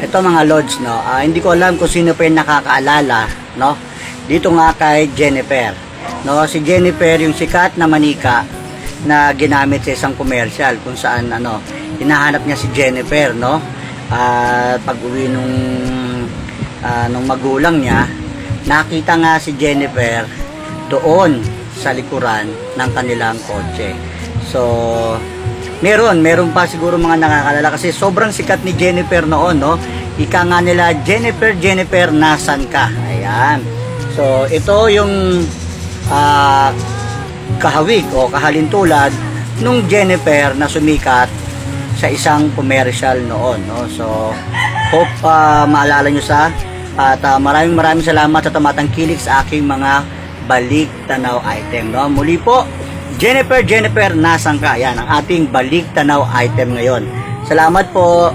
Ito mga Lods, no, hindi ko alam kung sino pa yung nakakaalala, no, dito nga kay Jennifer. No, si Jennifer yung sikat na manika na ginamit sa isang commercial kung saan hinahanap niya si Jennifer, no. Pag-uwi nung magulang niya, nakita nga si Jennifer doon sa likuran ng kanilang kotse. So, meron pa siguro mga nakakalala kasi sobrang sikat ni Jennifer noon, no? Ika nga nila, Jennifer, nasan ka? Ayan. So, ito yung kahawig o kahalintulad nung Jennifer na sumikat sa isang commercial noon, no? So, hope maalala nyo at maraming salamat sa tumatangkilik sa aking mga balik tanaw item, no? Muli po, Jennifer, nasan ka? Yan ang ating balik tanaw item ngayon. Salamat po.